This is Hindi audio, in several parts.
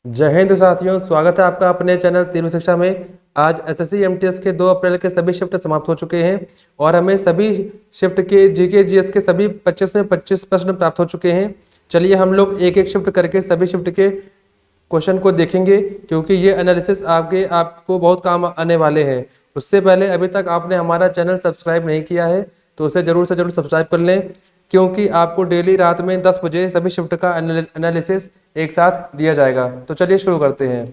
जय हिंद साथियों, स्वागत है आपका अपने चैनल तीनवीं शिक्षा में। आज एसएससी एमटीएस के 2 अप्रैल के सभी शिफ्ट समाप्त हो चुके हैं और हमें सभी शिफ्ट के जीके जीएस के सभी 25 में 25 प्रश्न प्राप्त हो चुके हैं। चलिए हम लोग एक एक शिफ्ट करके सभी शिफ्ट के क्वेश्चन को देखेंगे, क्योंकि ये एनालिसिस आपको बहुत काम आने वाले हैं। उससे पहले अभी तक आपने हमारा चैनल सब्सक्राइब नहीं किया है तो उसे ज़रूर से ज़रूर सब्सक्राइब कर लें, क्योंकि आपको डेली रात में 10 बजे सभी शिफ्ट का एनालिसिस एक साथ दिया जाएगा। तो चलिए शुरू करते हैं।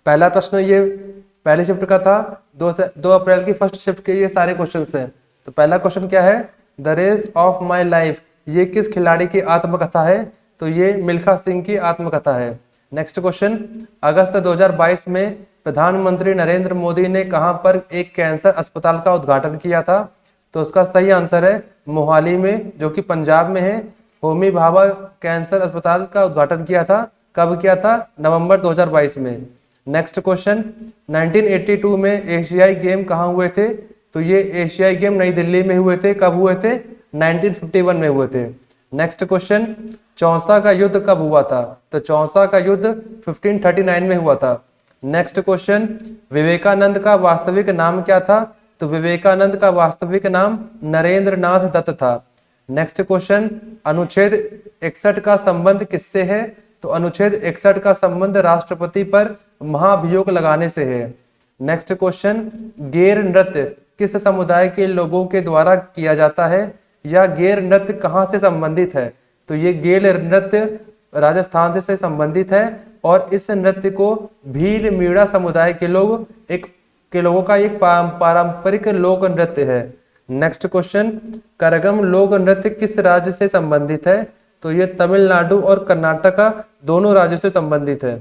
पहला प्रश्न ये पहले शिफ्ट का था, 2 अप्रैल की फर्स्ट शिफ्ट के ये सारे क्वेश्चन हैं। तो पहला क्वेश्चन क्या है? The race of my life, ये किस खिलाड़ी की आत्मकथा है? तो ये मिल्खा सिंह की आत्मकथा है। नेक्स्ट क्वेश्चन, अगस्त 2022 में प्रधानमंत्री नरेंद्र मोदी ने कहां पर एक कैंसर अस्पताल का उद्घाटन किया था? तो उसका सही आंसर है मोहाली में, जो कि पंजाब में है। होमी भाभा कैंसर अस्पताल का उद्घाटन किया था। कब किया था? नवंबर 2022 में। नेक्स्ट क्वेश्चन, 1982 में एशियाई गेम कहाँ हुए थे? तो ये एशियाई गेम नई दिल्ली में हुए थे। कब हुए थे? 1951 में हुए थे। नेक्स्ट क्वेश्चन, चौसा का युद्ध कब हुआ था? तो चौसा का युद्ध 1539 में हुआ था। नेक्स्ट क्वेश्चन, विवेकानंद का वास्तविक नाम क्या था? तो विवेकानंद का वास्तविक नाम नरेंद्र नाथ दत्त था। नेक्स्ट क्वेश्चन, अनुच्छेद 61 का संबंध किससे है? तो अनुच्छेद 61 का संबंध राष्ट्रपति पर महाभियोग लगाने से है। नेक्स्ट क्वेश्चन, गेर नृत्य किस समुदाय के लोगों के द्वारा किया जाता है? या गेर नृत्य कहाँ से संबंधित है? तो ये गेल नृत्य राजस्थान से संबंधित है और इस नृत्य को भील मीणा समुदाय के लोगों का एक पारंपरिक लोक नृत्य है। नेक्स्ट क्वेश्चन, करगम लोक नृत्य किस राज्य से संबंधित है? तो ये तमिलनाडु और कर्नाटका दोनों राज्यों से संबंधित है।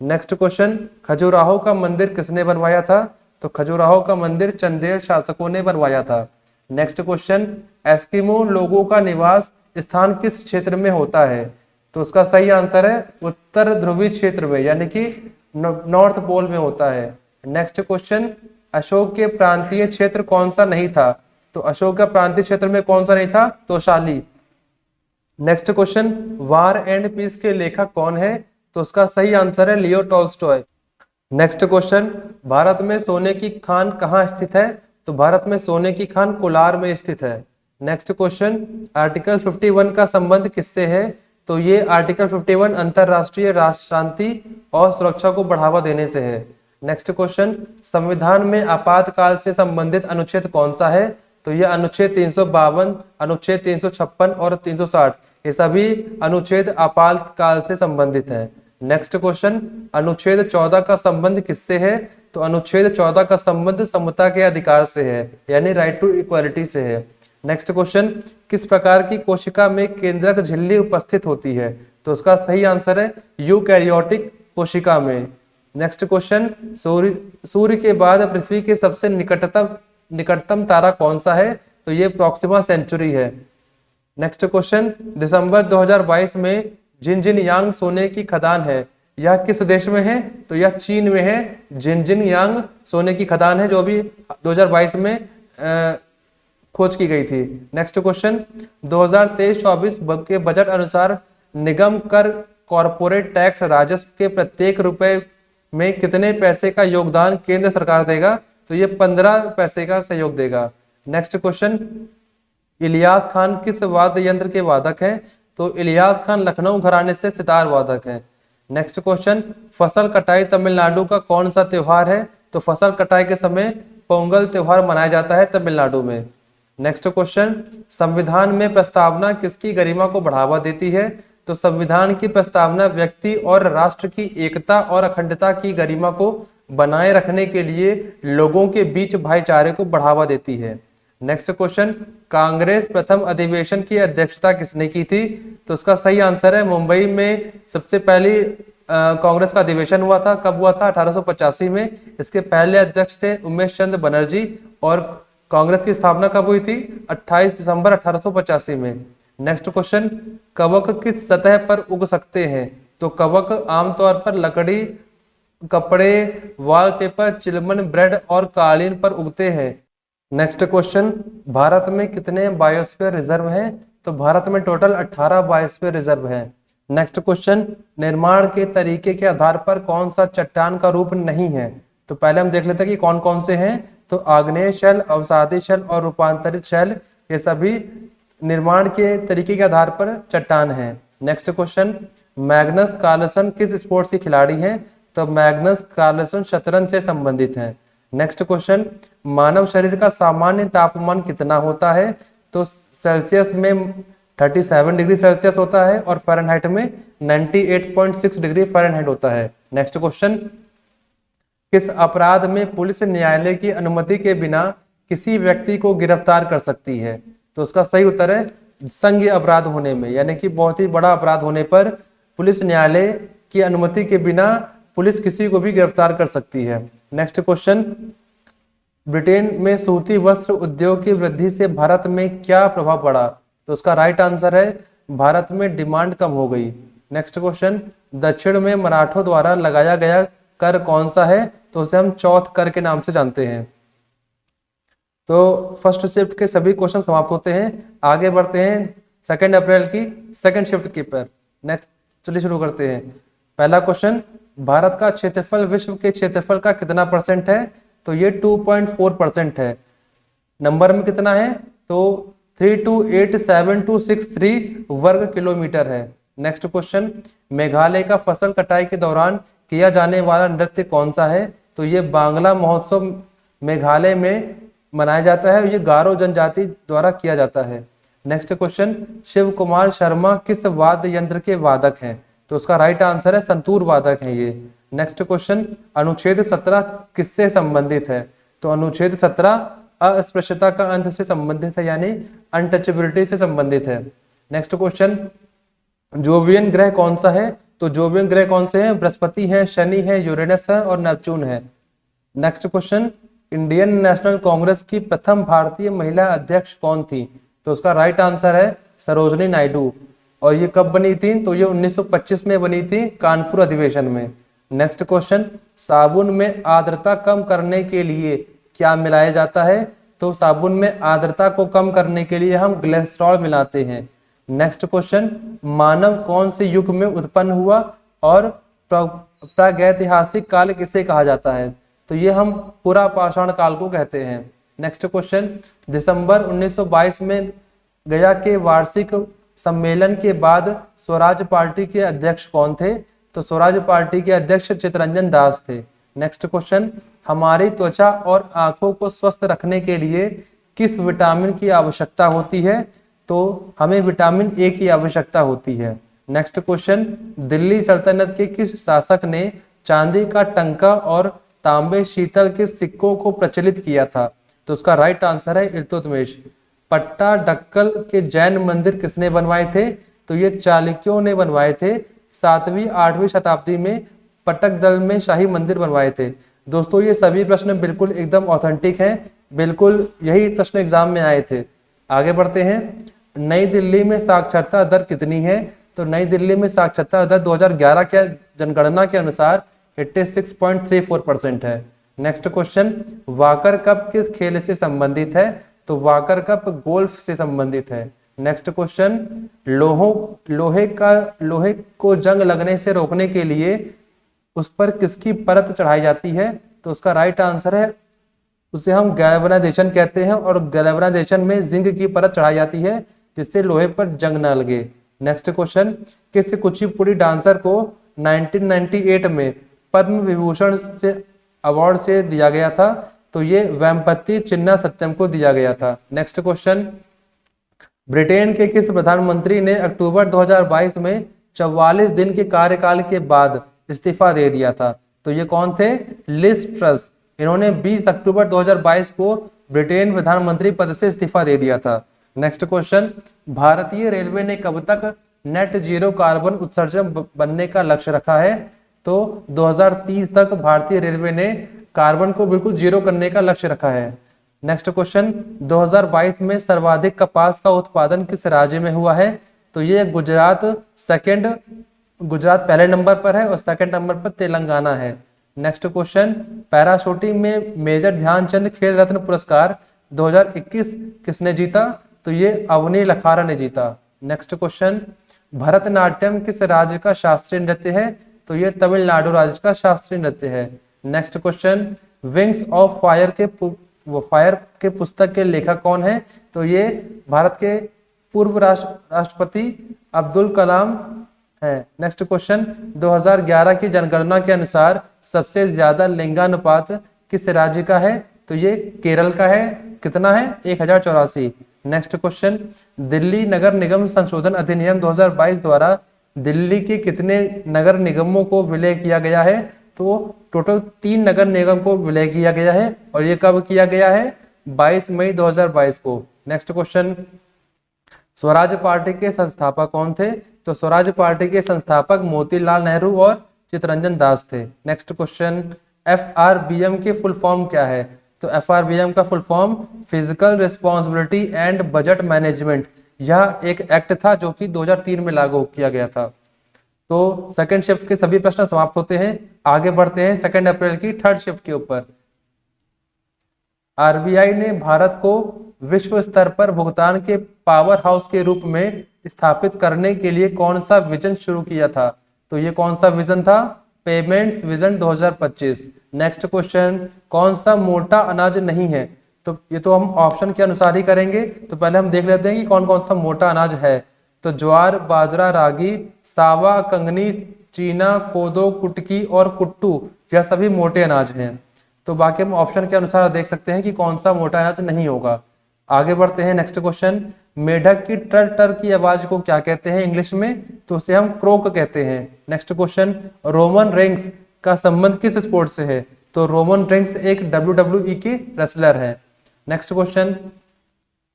नेक्स्ट क्वेश्चन, खजुराहो का मंदिर किसने बनवाया था? तो खजुराहो का मंदिर चंदेल शासकों ने बनवाया था। नेक्स्ट क्वेश्चन, एस्किमो लोगों का निवास स्थान किस क्षेत्र में होता है? तो उसका सही आंसर है उत्तर ध्रुवीय क्षेत्र में, यानी कि नॉर्थ पोल में होता है। नेक्स्ट क्वेश्चन, अशोक के प्रांतीय क्षेत्र कौन सा नहीं था? तो अशोक का प्रांतीय क्षेत्र में कौन सा नहीं था? Toshali. Next question, war and peace के लेखक कौन है? तो उसका सही आंसर है Leo Tolstoy. Next question, Bharat में सोने की खान कहाँ स्थित है? तो भारत में सोने की खान कोलार में स्थित है। नेक्स्ट क्वेश्चन, आर्टिकल 51 का संबंध किससे है? तो ये आर्टिकल 51 अंतरराष्ट्रीय राष्ट्र शांति और सुरक्षा को बढ़ावा देने से है। नेक्स्ट क्वेश्चन, संविधान में आपातकाल से संबंधित अनुच्छेद कौन सा है? तो ये अनुच्छेद 352, अनुच्छेद 356 और 360, ये सभी अनुच्छेद आपातकाल से संबंधित है। नेक्स्ट क्वेश्चन, अनुच्छेद 14 का संबंध किससे है? तो अनुच्छेद 14 का संबंध समता के अधिकार से है, यानी राइट टू इक्वालिटी से है। नेक्स्ट क्वेश्चन, किस प्रकार की कोशिका में केंद्रक झिल्ली उपस्थित होती है? तो उसका सही आंसर है यूकैरियोटिक कोशिका में। नेक्स्ट क्वेश्चन, सूर्य के बाद पृथ्वी के सबसे निकटतम तारा कौन सा है? तो ये प्रॉक्सिमा सेंचुरी है। नेक्स्ट क्वेश्चन, दिसंबर 2022 में जिनजिन यांग सोने की खदान है, यह किस देश में है? तो यह चीन में है। जिनजिन यांग सोने की खदान है, जो भी 2022 में खोज की गई थी। नेक्स्ट क्वेश्चन, 2023-24 के बजट अनुसार निगम कर कॉरपोरेट टैक्स राजस्व के प्रत्येक रुपए में कितने पैसे का योगदान केंद्र सरकार देगा? तो ये 15 पैसे का सहयोग देगा। नेक्स्ट क्वेश्चन, इलियास खान किस वाद्य यंत्र के वादक हैं? तो इलियास खान लखनऊ घराने से सितार वादक हैं। नेक्स्ट क्वेश्चन, फसल कटाई तमिलनाडु का कौन सा त्योहार है? तो फसल कटाई के समय पोंगल त्योहार मनाया जाता है तमिलनाडु में। नेक्स्ट क्वेश्चन, संविधान में प्रस्तावना किसकी गरिमा को बढ़ावा देती है? तो संविधान की प्रस्तावना व्यक्ति और राष्ट्र की एकता और अखंडता की गरिमा को बनाए रखने के लिए लोगों के बीच भाईचारे को बढ़ावा देती है। नेक्स्ट क्वेश्चन, कांग्रेस प्रथम अधिवेशन की अध्यक्षता किसने की थी? तो उसका सही आंसर है मुंबई में सबसे पहली कांग्रेस का अधिवेशन हुआ था। कब हुआ था? 1885 में। इसके पहले अध्यक्ष थे उमेश चंद्र बनर्जी और कांग्रेस की स्थापना कब हुई थी? 28 दिसंबर 1885 में। नेक्स्ट क्वेश्चन, कवक किस सतह पर उग सकते हैं? तो कवक आमतौर पर लकड़ी, कपड़े, वॉलपेपर, चिलमन, ब्रेड और कालीन पर उगते हैं। नेक्स्ट क्वेश्चन, भारत में कितने बायोस्फीयर रिजर्व हैं? तो भारत में टोटल 18 बायोस्फीयर रिजर्व हैं। नेक्स्ट क्वेश्चन, निर्माण के तरीके के आधार पर कौन सा चट्टान का रूप नहीं है? तो पहले हम देख लेते हैं कि कौन कौन से हैं। तो आग्नेय शैल, अवसादी शैल और रूपांतरित शैल, ये सभी निर्माण के तरीके के आधार पर चट्टान है। नेक्स्ट क्वेश्चन, मैग्नस कार्लसन किस स्पोर्ट्स के खिलाड़ी हैं? तो मैग्नस कार्लसन शतरंज से संबंधित हैं। नेक्स्ट क्वेश्चन, मानव शरीर का सामान्य तापमान कितना होता है? तो सेल्सियस में 37 डिग्री सेल्सियस होता है और फ़ारेनहाइट में 98.6 डिग्री फ़ारेनहाइट होता है। नेक्स्ट क्वेश्चन, किस अपराध में पुलिस न्यायालय की अनुमति के बिना किसी व्यक्ति को गिरफ्तार कर सकती है? तो उसका सही उत्तर है संज्ञेय अपराध होने में, यानी कि बहुत ही बड़ा अपराध होने पर पुलिस न्यायालय की अनुमति के बिना पुलिस किसी को भी गिरफ्तार कर सकती है। नेक्स्ट क्वेश्चन, ब्रिटेन में सूती वस्त्र उद्योग की वृद्धि से भारत में क्या प्रभाव पड़ा? तो उसका राइट आंसर है भारत में डिमांड कम हो गई। नेक्स्ट क्वेश्चन, दक्षिण में मराठों द्वारा लगाया गया कर कौन सा है? तो उसे हम चौथ कर के नाम से जानते हैं। तो फर्स्ट शिफ्ट के सभी क्वेश्चन समाप्त होते हैं। आगे बढ़ते हैं 2 अप्रैल की सेकंड शिफ्ट की पर। नेक्स्ट चलिए शुरू करते हैं। पहला क्वेश्चन, भारत का क्षेत्रफल विश्व के क्षेत्रफल का कितना परसेंट है? तो ये 2.4% है। नंबर में कितना है? तो 3287263 वर्ग किलोमीटर है। नेक्स्ट क्वेश्चन, मेघालय का फसल कटाई के दौरान किया जाने वाला नृत्य कौन सा है? तो ये बांग्ला महोत्सव मेघालय में मनाया जाता है, ये गारो जनजाति द्वारा किया जाता है। नेक्स्ट क्वेश्चन, शिव कुमार शर्मा किस वाद्य यंत्र के वादक हैं? तो उसका राइट आंसर है संतूर वादक हैं ये। नेक्स्ट क्वेश्चन, अनुच्छेद 17 किससे संबंधित है? तो अनुच्छेद 17 अस्पृश्यता का अंत से संबंधित है, यानी अनटचेबिलिटी से संबंधित है। नेक्स्ट क्वेश्चन, जोवियन ग्रह कौन सा है? तो जोवियन ग्रह कौन से हैं? बृहस्पति है, शनि है, यूरेनस है और नेपच्यून है। Next question, Indian national Congress की प्रथम भारतीय महिला अध्यक्ष कौन थी? तो उसका राइट आंसर है सरोजनी नायडू। और ये कब बनी थी? तो ये 1925 में बनी थी, कानपुर अधिवेशन में। नेक्स्ट क्वेश्चन, साबुन में आर्द्रता कम करने के लिए क्या मिलाया जाता है? तो साबुन में आर्द्रता को कम करने के लिए हम ग्लिसरॉल मिलाते हैं। नेक्स्ट क्वेश्चन, मानव कौन से युग में उत्पन्न हुआ और प्रागैतिहासिक काल किसे कहा जाता है? तो ये हम पुरा पाषाण काल को कहते हैं। नेक्स्ट क्वेश्चन, दिसंबर 1922 में गया के वार्षिक सम्मेलन के बाद स्वराज पार्टी के अध्यक्ष कौन थे? तो स्वराज पार्टी के अध्यक्ष चित्तरंजन दास थे। नेक्स्ट क्वेश्चन, हमारी त्वचा और आंखों को स्वस्थ रखने के लिए किस विटामिन की आवश्यकता होती है? तो हमें विटामिन ए की आवश्यकता होती है। नेक्स्ट क्वेश्चन, दिल्ली सल्तनत के किस शासक ने चांदी का टंका और तांबे शीतल के सिक्कों को प्रचलित किया था? तो उसका राइट आंसर है इल्तुतमिश। पट्टाडक्कल के जैन मंदिर किसने बनवाए थे? तो ये चालुक्यों ने बनवाए थे। 7वीं 8वीं शताब्दी में पटक दल में शाही मंदिर बनवाए थे। दोस्तों ये सभी प्रश्न बिल्कुल एकदम ऑथेंटिक हैं, बिल्कुल यही प्रश्न एग्जाम में आए थे। आगे बढ़ते हैं। नई दिल्ली में साक्षरता दर कितनी है? तो नई दिल्ली में साक्षरता दर 2011 के जनगणना के अनुसार 86.34% है। नेक्स्ट क्वेश्चन, वाकर कप किस खेल से संबंधित है? तो वाकर कप गोल्फ से संबंधित है। नेक्स्ट क्वेश्चन, लोहे को जंग लगने से रोकने के लिए उस पर किसकी परत चढ़ाई जाती है? तो उसका राइट आंसर है उसे हम गैल्वेनाइजेशन कहते हैं, और गैल्वेनाइजेशन में जिंक की परत चढ़ाई जाती है जिससे लोहे पर जंग ना लगे। नेक्स्ट क्वेश्चन, किस कुचिपुड़ी डांसर को 1998 में पद्म विभूषण से अवार्ड से दिया गया था? तो ये वेम्पति चिन्ना सत्यम को दिया गया था। नेक्स्ट क्वेश्चन, ब्रिटेन के किस प्रधानमंत्री ने अक्टूबर 2022 में 44 दिन के कार्यकाल के बाद इस्तीफा दे दिया था? तो ये कौन थे? Liz Truss. इन्होंने 20 अक्टूबर 2022 को ब्रिटेन प्रधानमंत्री पद से इस्तीफा दे दिया था। नेक्स्ट क्वेश्चन, भारतीय रेलवे ने कब तक नेट जीरो कार्बन उत्सर्जन बनने का लक्ष्य रखा है? तो 2030 तक भारतीय रेलवे ने कार्बन को बिल्कुल जीरो करने का लक्ष्य रखा है। नेक्स्ट क्वेश्चन, 2022 में सर्वाधिक कपास का उत्पादन किस राज्य में हुआ है? तो ये गुजरात पहले नंबर पर है और सेकंड नंबर पर तेलंगाना है। नेक्स्ट क्वेश्चन, पैराशूटिंग में मेजर ध्यानचंद खेल रत्न पुरस्कार 2021 किसने जीता? तो ये अवनी लखारा ने जीता। नेक्स्ट क्वेश्चन, भरतनाट्यम किस राज्य का शास्त्रीय नृत्य है? तो ये तमिलनाडु राज्य का शास्त्रीय नृत्य है। Next question, wings of fire के पुस्तक के लेखक कौन है? तो ये भारत के पूर्व राष्ट्रपति अब्दुल कलाम है। नेक्स्ट क्वेश्चन, 2011 की जनगणना के अनुसार सबसे ज्यादा लिंगानुपात किस राज्य का है? तो ये केरल का है। कितना है? 1084। नेक्स्ट क्वेश्चन, दिल्ली नगर निगम संशोधन अधिनियम 2022 द्वारा दिल्ली के कितने नगर निगमों को विलय किया गया है? तो टोटल 3 नगर निगम को विलय किया गया है और ये कब किया गया है? 22 मई 2022 को। नेक्स्ट क्वेश्चन, स्वराज पार्टी के संस्थापक कौन थे? तो स्वराज पार्टी के संस्थापक मोतीलाल नेहरू और चित्तरंजन दास थे। नेक्स्ट क्वेश्चन, FRBM की फुल फॉर्म क्या है? तो FRBM का full form physical responsibility and budget management. यह एक एक्ट था जो कि 2003 में लागू किया गया था। तो सेकंड शिफ्ट के सभी प्रश्न समाप्त होते हैं। आगे बढ़ते हैं 2 अप्रैल की थर्ड शिफ्ट के ऊपर। RBI ने भारत को विश्व स्तर पर भुगतान के पावर हाउस के रूप में स्थापित करने के लिए कौन सा विजन शुरू किया था? तो ये कौन सा विजन था? Payments vision 2025। नेक्स्ट क्वेश्चन, कौन सा मोटा अनाज नहीं है? तो ये तो हम ऑप्शन के अनुसार ही करेंगे। तो पहले हम देख लेते हैं कि कौन कौन सा मोटा अनाज है। तो ज्वार, बाजरा, रागी, सावा, कंगनी, चीना, कोदो, कुटकी और कुट्टू, यह सभी मोटे अनाज हैं। तो बाकी हम ऑप्शन के अनुसार देख सकते हैं कि कौन सा मोटा अनाज नहीं होगा। आगे बढ़ते हैं नेक्स्ट क्वेश्चन, मेढक की टर टर की आवाज को क्या कहते हैं इंग्लिश में? तो उसे हम क्रोक कहते हैं। नेक्स्ट क्वेश्चन, रोमन रेंग्स का संबंध किस स्पोर्ट से है? तो रोमन रेंग्स एक WWE के रेसलर है। नेक्स्ट क्वेश्चन,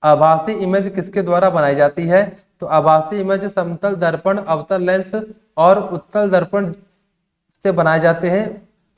आभासी इमेज किसके द्वारा बनाई जाती है? तो आभासी इमेज समतल दर्पण, अवतल लेंस और उत्तल दर्पण से बनाए जाते हैं।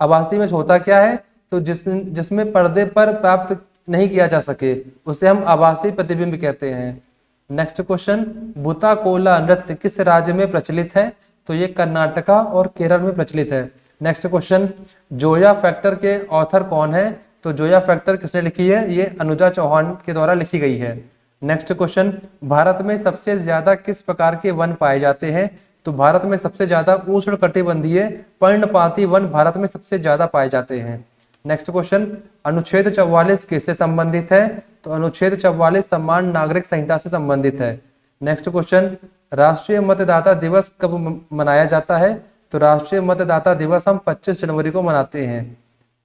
आभासी इमेज होता क्या है? तो जिसमें पर्दे पर प्राप्त नहीं किया जा सके उसे हम आभासी प्रतिबिंब कहते हैं। नेक्स्ट क्वेश्चन, भूताकोला नृत्य किस राज्य में प्रचलित है? तो ये कर्नाटका और केरल में प्रचलित है। नेक्स्ट क्वेश्चन, जोया फैक्टर के ऑथर कौन है? तो जोया फैक्टर किसने लिखी है? ये अनुजा चौहान के द्वारा लिखी गई है। नेक्स्ट क्वेश्चन, भारत में सबसे ज्यादा किस प्रकार के वन पाए जाते हैं? तो भारत में सबसे ज्यादा उष्णकटिबंधीय पर्णपाती वन भारत में सबसे ज्यादा पाए जाते हैं। नेक्स्ट क्वेश्चन, अनुच्छेद 44 किससे संबंधित है? तो अनुच्छेद 44 समान नागरिक संहिता से संबंधित है। नेक्स्ट क्वेश्चन, राष्ट्रीय मतदाता दिवस कब मनाया जाता है? तो राष्ट्रीय मतदाता दिवस हम 25 जनवरी को मनाते हैं।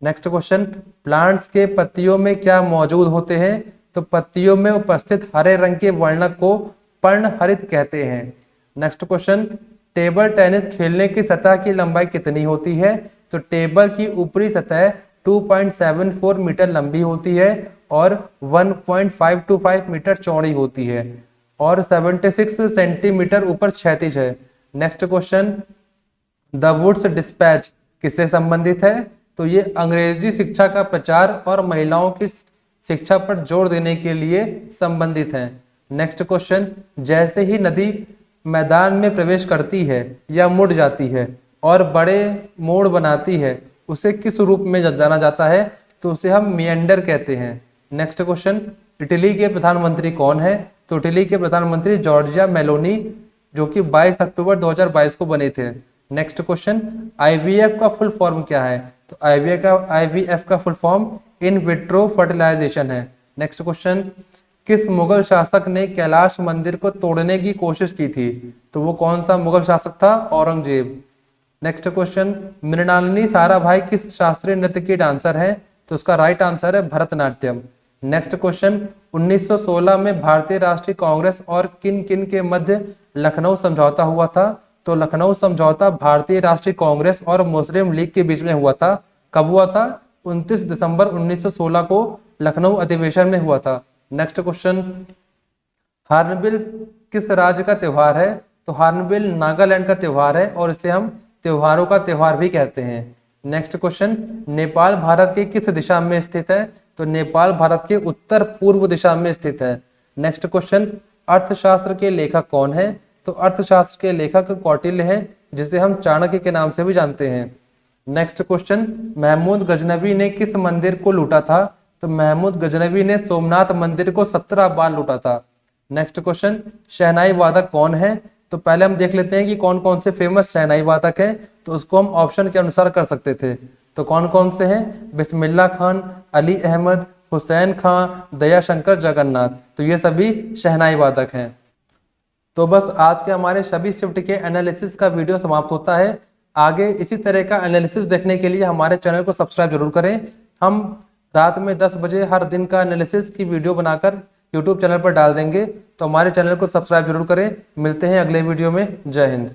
नेक्स्ट क्वेश्चन, प्लांट्स के पत्तियों में क्या मौजूद होते हैं? तो पत्तियों में उपस्थित हरे रंग के वर्णक को पर्णहरित कहते हैं। नेक्स्ट क्वेश्चन, टेबल टेनिस खेलने की सतह की लंबाई कितनी होती है? तो टेबल की ऊपरी सतह 2.74 मीटर लंबी होती है और 1.525 मीटर चौड़ी होती है और 76 सेंटीमीटर ऊपर क्षैतिज है। Next question, the woods dispatch किससे संबंधित है? तो ये अंग्रेजी शिक्षा का प्रचार और महिलाओं की शिक्षा पर जोर देने के लिए संबंधित है। नेक्स्ट क्वेश्चन, जैसे ही नदी मैदान में प्रवेश करती है या मुड़ जाती है और बड़े मोड़ बनाती है उसे किस रूप में जाना जाता है? तो उसे हम मिएंडर कहते हैं। नेक्स्ट क्वेश्चन, इटली के प्रधानमंत्री कौन है? तो इटली के प्रधानमंत्री जॉर्जिया मेलोनी जो कि 22 अक्टूबर 2022 को बने थे। नेक्स्ट क्वेश्चन, IVF का फुल फॉर्म क्या है? तो IVF का full form in vitro fertilisation है। नेक्स्ट क्वेश्चन, किस मुगल शासक ने कैलाश मंदिर को तोड़ने की कोशिश की थी? तो वो कौन सा मुगल शासक था? औरंगजेब। नेक्स्ट क्वेश्चन, मृणालिनी साराभाई किस शास्त्रीय नृत्य की डांसर है? तो उसका राइट आंसर है भरतनाट्यम। नेक्स्ट क्वेश्चन, 1916 में भारतीय राष्ट्रीय कांग्रेस और किन किन के मध्य लखनऊ समझौता हुआ था? तो लखनऊ समझौता भारतीय राष्ट्रीय कांग्रेस और मुस्लिम लीग के बीच में हुआ था। कब हुआ था? 29 दिसंबर 1916 को लखनऊ अधिवेशन में हुआ था। नेक्स्ट क्वेश्चन, हार्नबिल किस राज्य का त्योहार है? तो हार्नबिल नागालैंड का त्योहार है और इसे हम त्योहारों का त्योहार भी कहते हैं। नेक्स्ट क्वेश्चन, नेपाल भारत के किस दिशा में स्थित है? तो नेपाल भारत के उत्तर पूर्व दिशा में स्थित है। नेक्स्ट क्वेश्चन, अर्थशास्त्र के लेखक कौन है? तो अर्थशास्त्र के लेखक कौटिल्य हैं जिसे हम चाणक्य के नाम से भी जानते हैं। नेक्स्ट क्वेश्चन, महमूद गजनवी ने किस मंदिर को लूटा था? तो महमूद गजनवी ने सोमनाथ मंदिर को 17 बार लूटा था। नेक्स्ट क्वेश्चन, शहनाई वादक कौन है? तो पहले हम देख लेते हैं कि कौन कौन से फेमस शहनाई वादक हैं, तो उसको हम ऑप्शन के अनुसार कर सकते थे। तो कौन कौन से हैं? बिस्मिल्लाह खान, अली अहमद, हुसैन खान, दया शंकर जगन्नाथ। तो ये सभी शहनाई वादक हैं। तो बस आज के हमारे सभी शिफ्ट के एनालिसिस का वीडियो समाप्त होता है। आगे इसी तरह का एनालिसिस देखने के लिए हमारे चैनल को सब्सक्राइब जरूर करें। हम रात में 10 बजे हर दिन का एनालिसिस की वीडियो बनाकर यूट्यूब चैनल पर डाल देंगे, तो हमारे चैनल को सब्सक्राइब जरूर करें। मिलते हैं अगले वीडियो में। जय हिंद।